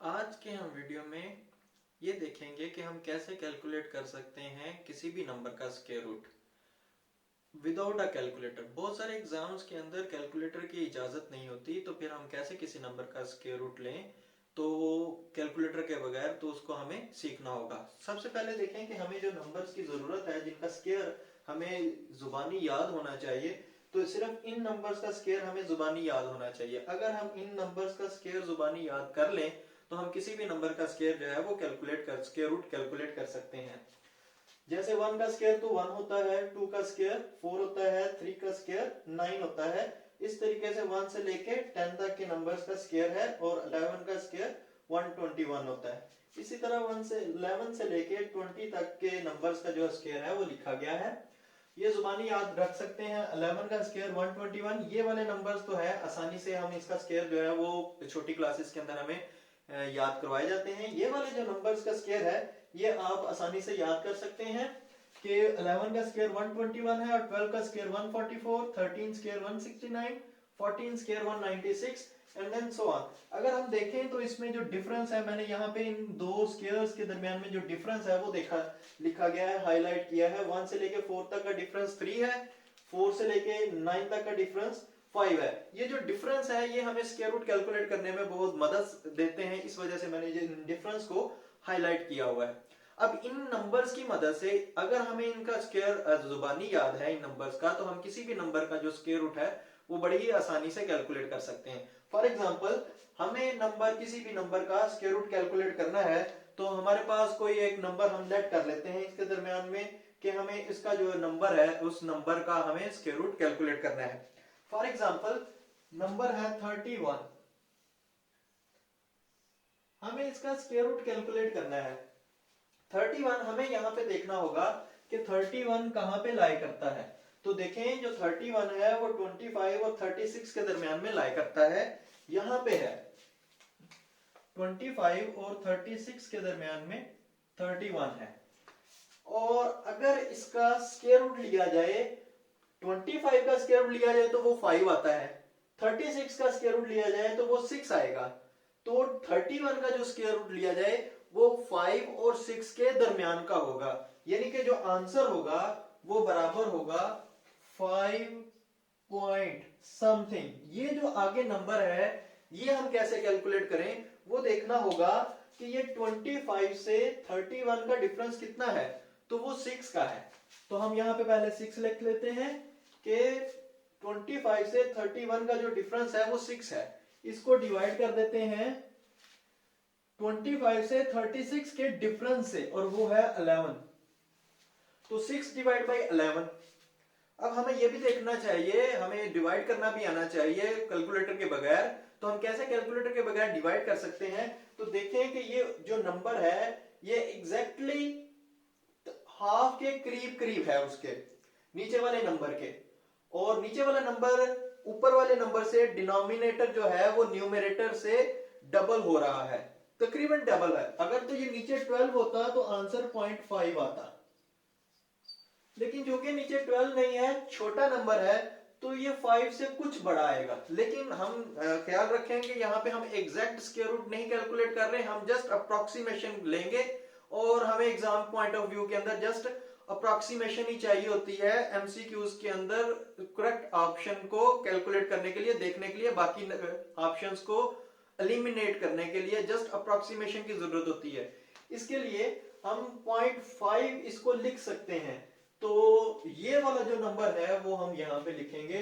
आज के हम वीडियो में ये देखेंगे कि हम कैसे कैलकुलेट कर सकते हैं किसी भी नंबर का square root without a calculator. बहुत सारे एग्जाम्स के अंदर कैलकुलेटर की इजाजत नहीं होती, तो फिर हम कैसे किसी नंबर का स्क्वायर रूट लें तो कैलकुलेटर के बगैर, तो उसको हमें सीखना होगा। सबसे पहले देखें कि हमें जो नंबर्स की जरूरत है जिनका स्क्वायर हमें जुबानी याद होना चाहिए, तो सिर्फ इन नंबर्स का स्क्वायर हमें जुबानी याद होना चाहिए। अगर हम इन नंबर्स का स्क्वायर जुबानी याद कर लें तो हम किसी भी नंबर का स्क्वायर जो है वो स्क्वायर रूट कैलकुलेट कर सकते हैं। जैसे 1 का स्क्वायर तो 1 होता है, 2 का स्क्वायर 4 होता है, 3 का स्क्वायर 9 होता है। इस तरीके से 1 से लेके 10 तक के नंबर्स का स्क्वायर है, और 11 का स्क्वायर 121 होता है। इसी तरह 11 से लेके 20 तक के नंबर्स का जो स्क्वायर है वो लिखा गया है। ये जुबानी याद रख सकते हैं। 11 का स्क्वायर 121, ये वाले नंबर्स तो है आसानी से हम इसका स्क्वायर जो है वो छोटी क्लासेस के अंदर हमें याद करवाए जाते हैं। ये वाले जो नंबर्स का स्क्वायर है ये आप आसानी से याद कर सकते हैं कि 11 का स्क्वायर 121 है, और 12 का square 144, 13 square 169, 14 square 196 and then so on. अगर हम देखें तो इसमें जो डिफरेंस है, मैंने यहाँ पे इन दो स्क्वायर्स के दरमियान में जो डिफरेंस है वो लिखा गया है, हाईलाइट किया है। 1 से लेके 4 तक का डिफरेंस 3 है, 4 से लेके 9 तक का डिफरेंस 5 है। ये जो डिफरेंस है ये हमें स्क्वायर रूट कैलकुलेट करने में बहुत मदद देते हैं, इस वजह से मैंने ये डिफरेंस को हाईलाइट किया हुआ है। अब इन नंबर्स की मदद से अगर हमें इनका स्क्वायर जुबानी याद है इन नंबर्स का, तो हम किसी भी नंबर का जो स्क्वायर रूट है वो बड़ी ही आसानी से कैलकुलेट कर सकते हैं। फॉर एग्जांपल, हमें किसी भी नंबर का स्क्वायर रूट कैलकुलेट करना है, तो हमारे पास कोई एक नंबर हम लेट कर लेते हैं इसके दरमियान में कि हमें इसका जो नंबर है उस नंबर का हमें स्क्वायर रूट कैलकुलेट करना है। फॉर एग्जांपल, नंबर है 31, हमें इसका स्क्वायर रूट कैलकुलेट करना है। 31 हमें यहाँ पे देखना होगा कि 31 कहां पे लाई करता है। तो देखें, जो 31 है वो 25 और 36 के दरमियान में लाई करता है। यहाँ पे है 25 और 36 के दरमियान में 31 है। और अगर इसका स्क्वायर रूट लिया जाए, 25 का स्क्वायर रूट लिया जाए तो वो 5 आता है, 36 का स्क्वायर रूट लिया जाए तो वो 6 आएगा। तो 31 का जो स्क्वायर रूट लिया जाए वो 5 और 6 के दरमियान का होगा, यानी कि जो आंसर होगा वो बराबर होगा 5 पॉइंट समथिंग। ये जो आगे नंबर है ये हम कैसे कैलकुलेट करें वो देखना होगा कि ये 25 से 31 का डिफरेंस कितना है, तो वो 6 का है। तो हम यहाँ पे पहले 6 लिख लेते हैं कि 25 से 31 का जो डिफरेंस है वो 6 है। इसको डिवाइड कर देते हैं 25 से 36 के डिफरेंस से, और वो है 11। तो 6 डिवाइड बाई 11। अब हमें यह भी देखना चाहिए, हमें डिवाइड करना भी आना चाहिए कैलकुलेटर के बगैर। तो हम कैसे कैलकुलेटर के बगैर डिवाइड कर सकते हैं, तो देखें कि ये जो नंबर है ये एग्जैक्टली हाफ के करीब करीब है उसके नीचे वाले नंबर के, और नीचे वाला नंबर ऊपर वाले नंबर से डिनोमिनेटर जो है वो न्यूमरेटर से डबल हो रहा है, तकरीबन डबल है। अगर तो ये नीचे 12 होता तो आंसर 0.5 आता, लेकिन जो कि नीचे 12 नहीं है, छोटा नंबर है, तो ये 5 से कुछ बड़ा आएगा। लेकिन हम ख्याल रखेंगे यहाँ पे हम एग्जैक्ट स्क्वायर रूट नहीं कैलकुलेट कर रहे हैं, हम जस्ट अप्रोक्सीमेशन लेंगे, और हमें एग्जाम पॉइंट ऑफ व्यू के अंदर जस्ट अप्रोक्सीमेशन ही चाहिए होती है एमसीक्यूज के अंदर करेक्ट ऑप्शन को कैलकुलेट करने के लिए, देखने के लिए, बाकी ऑप्शंस को एलिमिनेट करने के लिए जस्ट अप्रोक्सीमेशन की जरूरत होती है। इसके लिए हम 0.5 इसको लिख सकते हैं। तो ये वाला जो नंबर है वो हम यहाँ पे लिखेंगे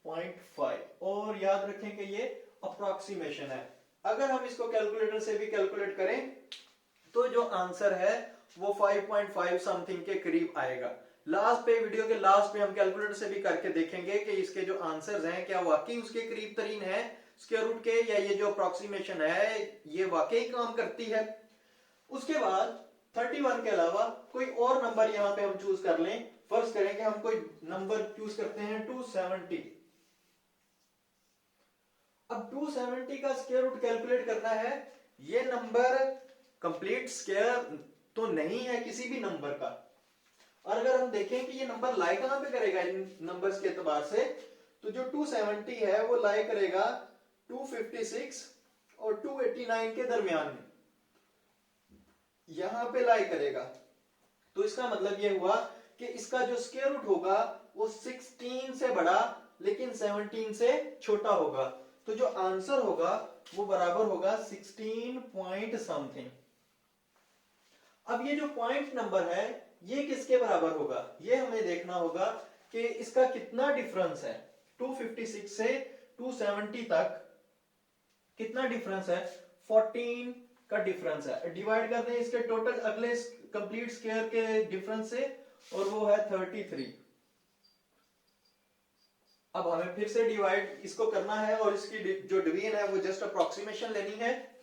0.5, और याद रखें कि ये अप्रोक्सीमेशन है। अगर हम इसको कैलकुलेटर से भी कैलकुलेट करें तो जो आंसर है वो 5.5 समथिंग के करीब आएगा। लास्ट पे, वीडियो के लास्ट पे हम कैलकुलेटर से भी करके देखेंगे कि इसके जो आंसर्स हैं क्या वाकई उसके करीब तरीन है स्क्वायर रूट के, या ये जो अप्रोक्सीमेशन है ये वाकई काम करती है। उसके बाद 31 के अलावा कोई और नंबर यहां पे हम चूज कर लें। फर्ज करें कि हम कोई नंबर चूज करते हैं 270। अब 270 का स्क्वायर रूट कैलकुलेट करना है। ये नंबर कंप्लीट स्क्वायर तो नहीं है किसी भी नंबर का, और अगर हम देखें कि ये नंबर लाई कहां पे करेगा इन नंबर्स के एतबार से, तो जो 270 है वो लाई करेगा 256 और 289 के दरमियान में। यहां पे लाई करेगा। तो इसका मतलब ये हुआ कि इसका जो स्क्वायर रूट होगा वो 16 से बड़ा लेकिन 17 से छोटा होगा। तो जो आंसर होगा वो बराबर होगा 16 पॉइंट समथिंग। अब ये जो पॉइंट नंबर है ये किसके बराबर होगा, ये हमें देखना होगा कि इसका कितना डिफरेंस है। 256 से 270 तक कितना डिफरेंस है, 14 का डिफरेंस है। डिवाइड कर दें इसके टोटल अगले कंप्लीट स्क्वायर के डिफरेंस से, और वो है 33। अब हमें फिर से डिवाइड इसको करना है और इसकी जो डिवीजन है वो जस्ट अप्रोक्सीमेशन लेनी है।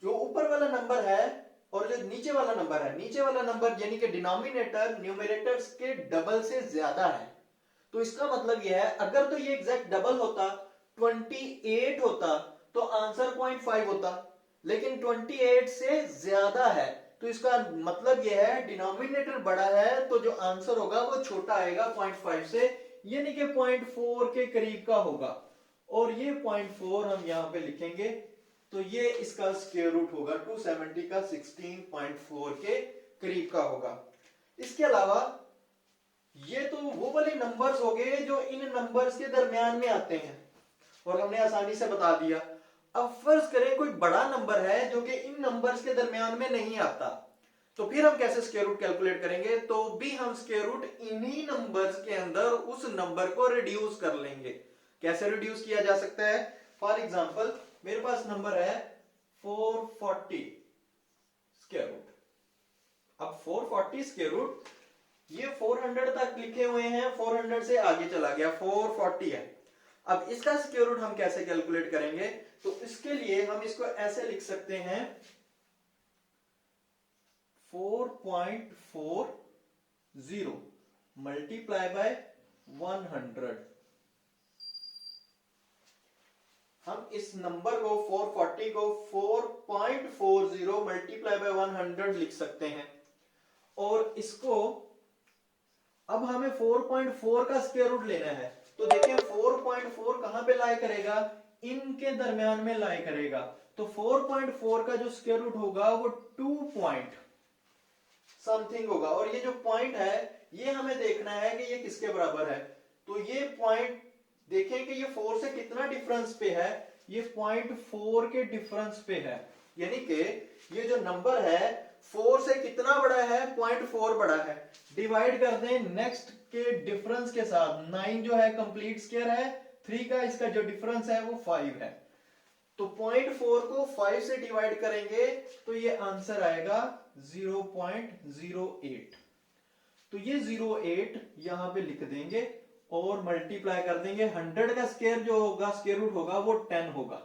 जो ऊपर वाला नंबर है और जो नीचे वाला नंबर है, नीचे वाला नंबर यानी कि डिनोमिनेटर न्यूमरेटर के डबल से ज्यादा है। तो इसका मतलब यह है अगर तो ये एग्जैक्ट डबल होता 28 होता तो आंसर 0.5 होता, लेकिन 28 से ज्यादा है तो इसका मतलब यह है डिनोमिनेटर बड़ा है तो जो आंसर होगा वो छोटा आएगा 0.5 से, यानी कि 0.4 के करीब का होगा। और ये 0.4 हम यहां पे लिखेंगे तो ये इसका स्क्वायर रूट होगा 270 का 16.4 के करीब का होगा। इसके अलावा ये तो वो वाले नंबर्स हो गए जो इन नंबर्स के दरमियान में आते हैं और हमने आसानी से बता दिया। अब फर्ज करें कोई बड़ा नंबर है जो कि इन नंबर्स के दरमियान में नहीं आता, तो फिर हम कैसे स्क्वायर रूट कैलकुलेट करेंगे, तो भी हम स्क्वायर रूट इन्हीं नंबर्स के अंदर उस नंबर को रिड्यूस कर लेंगे। कैसे रिड्यूस किया जा सकता है, फॉर एग्जांपल मेरे पास नंबर है 440 स्क्वायर रूट। अब 440 स्क्वायर रूट ये 400 तक लिखे हुए हैं, 400 से आगे चला गया 440 है। अब इसका स्क्वायर रूट हम कैसे कैलकुलेट करेंगे, तो इसके लिए हम इसको ऐसे लिख सकते हैं 4.40 मल्टीप्लाई बाय 100। हम इस नंबर को 440 को 4.40 मल्टीप्लाई बाय 100 लिख सकते हैं। और इसको अब हमें 4.4 का स्क्वायर रूट लेना है, तो देखिए 4.4 कहां पे लाई करेगा, इनके दरमियान में लाई करेगा। तो 4.4 का जो स्क्वायर रूट होगा वो 2 पॉइंट समथिंग होगा। और ये जो पॉइंट है ये हमें देखना है कि ये किसके बराबर है। तो ये पॉइंट देखें कि ये 4 से कितना डिफरेंस पे है, ये 0.4 के डिफरेंस पे है। यानी कि ये जो नंबर है 4 से कितना बड़ा है, 0.4 बड़ा है। डिवाइड कर दें नेक्स्ट के डिफरेंस के साथ, 9 जो है कंप्लीट स्क्वायर है, 3 का इसका जो डिफरेंस है वो 5 है। तो 0.4 को 5 से डिवाइड करेंगे तो ये आंसर आएगा 0.08। तो ये 08 यहां पे लिख देंगे और मल्टीप्लाई कर देंगे। 100 का स्क्वायर जो होगा स्क्वायर रूट होगा वो 10 होगा।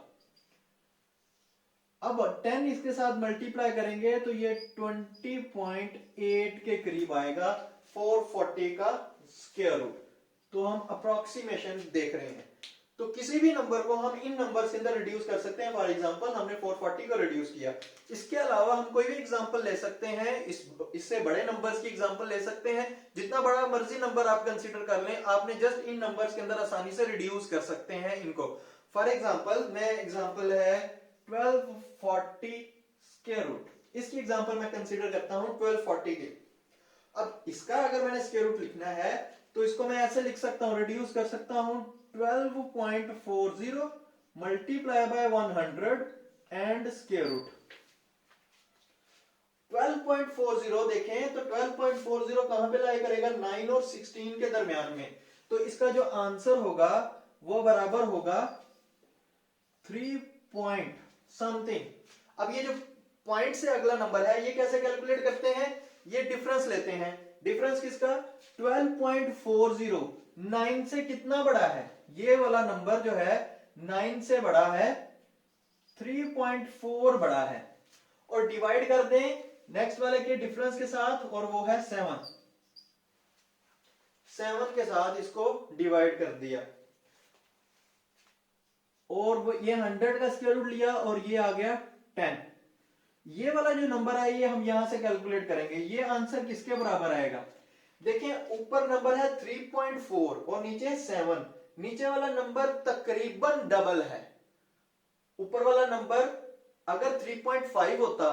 अब 10 इसके साथ मल्टीप्लाई करेंगे तो ये 20.8 के करीब आएगा 440 का स्क्वायर रूट। तो हम अप्रोक्सीमेशन देख रहे हैं। तो किसी भी नंबर को हम इन नंबर के अंदर रिड्यूस कर सकते हैं। फॉर एग्जांपल हमने 440 को रिड्यूस किया। इसके अलावा हम कोई भी एग्जांपल ले सकते हैं, इससे बड़े नंबर्स की एग्जांपल ले सकते हैं। जितना बड़ा मर्जी नंबर आप कंसीडर कर लें, आपने जस्ट इन नंबर्स के अंदर आसानी से रिड्यूस कर सकते हैं इनको। फॉर एग्जांपल मैं एग्जांपल है 1240 स्क्वायर रूट, इसकी एग्जांपल मैं कंसीडर करता हूं 1240 की। अब इसका अगर मैंने स्क्वायर रूट लिखना है तो इसको मैं ऐसे लिख सकता हूं, रिड्यूस कर सकता हूं 12.40 multiply by 100 and square root. 12.40 देखें तो 12.40 कहां पे लाई करेगा, 9 और 16 के दरमियान में। तो इसका जो आंसर होगा वो बराबर होगा 3 पॉइंट समथिंग। अब ये जो पॉइंट से अगला नंबर है ये कैसे कैलकुलेट करते हैं, ये डिफरेंस लेते हैं। डिफरेंस किसका, 12.40 9 से कितना बड़ा है, ये वाला नंबर जो है 9 से बड़ा है, 3.4 बड़ा है। और डिवाइड कर दें नेक्स्ट वाले के डिफरेंस के साथ, और वो है 7 के साथ इसको डिवाइड कर दिया। और वो ये 100 का स्क्वायर रूट लिया और ये आ गया 10। ये वाला जो नंबर है ये हम यहां से कैलकुलेट करेंगे। ये आंसर किसके बराबर आएगा, देखें ऊपर नंबर है 3.4 और नीचे 7। नीचे वाला नंबर तकरीबन डबल है। ऊपर वाला नंबर अगर 3.5 होता,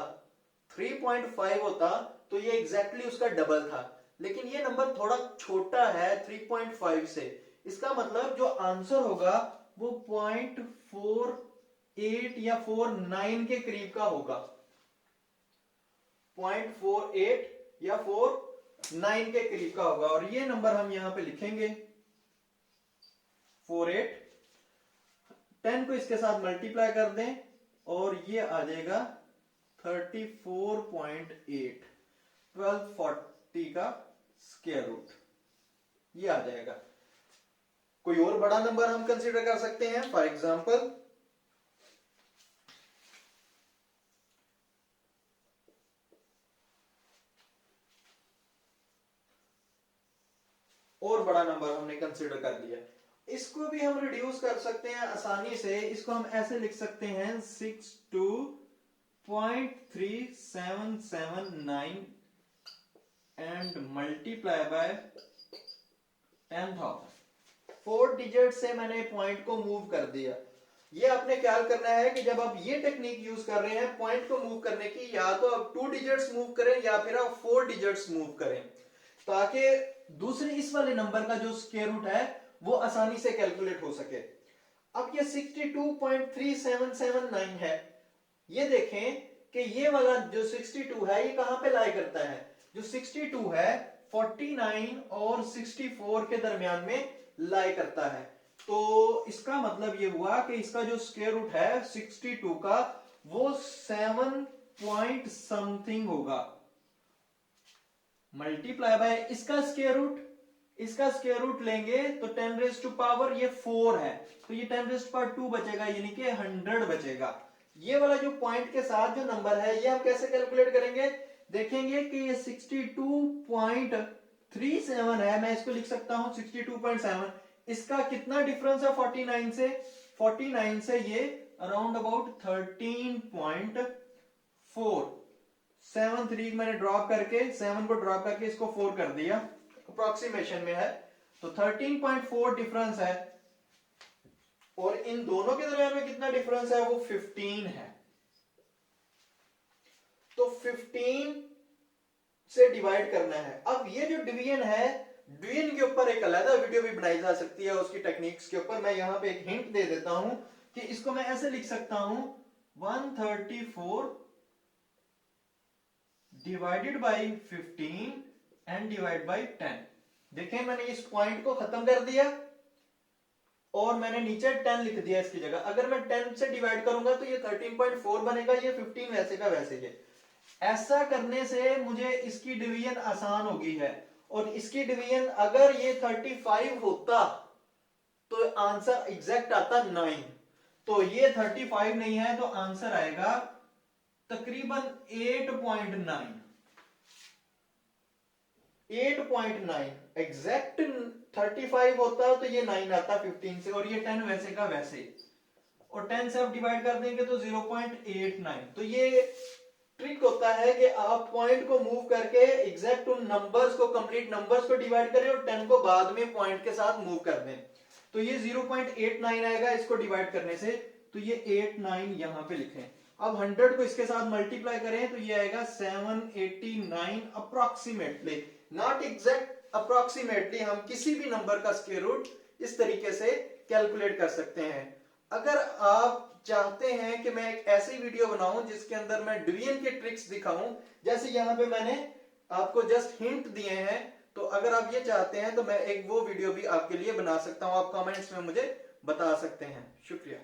3.5 होता तो ये एग्जैक्टली उसका डबल था, लेकिन ये नंबर थोड़ा छोटा है 3.5 से। इसका मतलब जो आंसर होगा वो 0.48 या 49 के करीब का होगा, 0.48 या 49 के करीब का होगा। और ये नंबर हम यहां पे लिखेंगे 48, 10 को इसके साथ मल्टीप्लाई कर दें और ये आ जाएगा 34.8, 1240 का स्क्वायर रूट, ये आ जाएगा। कोई और बड़ा नंबर हम कंसीडर कर सकते हैं, फॉर एग्जांपल और बड़ा नंबर हमने कंसीडर कर लिया, इसको भी हम रिड्यूस कर सकते हैं आसानी से। इसको हम ऐसे लिख सकते हैं 62.3779 एंड मल्टीप्लाई बाय 10,000। 4 डिजिट से मैंने पॉइंट को मूव कर दिया। ये आपने ख्याल करना है कि जब आप ये टेक्निक यूज कर रहे हैं पॉइंट को मूव करने की, या तो आप 2 डिजिट्स मूव करें या फिर आप 4 डिजिट्स मूव करें, ताकि दूसरे इस वाले नंबर का जो स्क्वायर रूट है वो आसानी से कैलकुलेट हो सके। अब ये 62.3779 है, ये देखें कि ये वाला जो 62 है ये कहां पे लाई करता है। जो 62 है 49 और 64 के दरमियान में लाई करता है। तो इसका मतलब ये हुआ कि इसका जो स्क्वायर रूट है 62 का वो 7 पॉइंट समथिंग होगा, मल्टीप्लाई बाय इसका स्क्वायर रूट। इसका स्क्वायर रूट लेंगे तो 10 रेज़ टू पावर ये 4 है, तो ये 10 रेज़ टू पावर 2 बचेगा, यानी कि 100 बचेगा। ये वाला जो पॉइंट के साथ जो नंबर है ये हम कैसे कैलकुलेट करेंगे, देखेंगे कि ये 62.37 है, मैं इसको लिख सकता हूं 62.7। इसका कितना डिफरेंस है 49 से, 49 से ये अराउंड अबाउट 13.4। 7 3 मैंने ड्रॉप करके 7 को ड्रॉप करके इसको 4 कर दिया, अप्रोक्सीमेशन में है, तो 13.4 डिफरेंस है। और इन दोनों के दरमियान में कितना डिफरेंस है, वो 15 है। तो 15 से डिवाइड करना है। अब ये जो डिवीजन है, डिवीजन के ऊपर एक अलग वीडियो भी बनाई जा सकती है उसकी टेक्निक्स के ऊपर। मैं यहां पे एक हिंट दे देता हूं कि इसको मैं ऐसे लिख सकता हूं 134 divided by 15 and divide by 10। देखें मैंने इस पॉइंट को खत्म कर दिया और मैंने नीचे 10 लिख दिया इसकी जगह। अगर मैं 10 से डिवाइड करूंगा तो ये 13.4 बनेगा, ये 15 वैसे का वैसे ही। ऐसा करने से मुझे इसकी डिवीजन आसान होगी है। और इसकी डिवीजन अगर ये 35 होता तो आंसर एग्जैक्ट आता 9, तो ये 35 नहीं है, तो आंसर आएगा तकरीबन 8.9। 8.9 एग्जैक्ट 35 होता तो ये 9 आता 15 से, और ये 10 वैसे का वैसे, और 10 से आप डिवाइड कर देंगे तो 0.89। तो ये ट्रिक होता है कि आप पॉइंट को मूव करके एग्जैक्ट उन नंबर्स को, कंप्लीट नंबर्स को डिवाइड करें और 10 को बाद में पॉइंट के साथ मूव कर दें। तो ये 0.89 आएगा इसको डिवाइड करने से, तो ये 89 यहां पे लिखें। अब 100 को इसके साथ मल्टीप्लाई करें तो ये आएगा 789 अप्रोक्सीमेटली, नॉट एग्जैक्ट, अप्रोक्सीमेटली हम किसी भी नंबर का स्क्वायर रूट इस तरीके से कैलकुलेट कर सकते हैं। अगर आप चाहते हैं कि मैं एक ऐसी वीडियो बनाऊं जिसके अंदर मैं डिवीजन के ट्रिक्स दिखाऊं, जैसे यहां पे मैंने आपको जस्ट हिंट दिए हैं, तो अगर आप ये चाहते हैं तो मैं एक वो वीडियो भी आपके लिए बना सकता हूं। आप कमेंट्स में मुझे बता सकते हैं। शुक्रिया।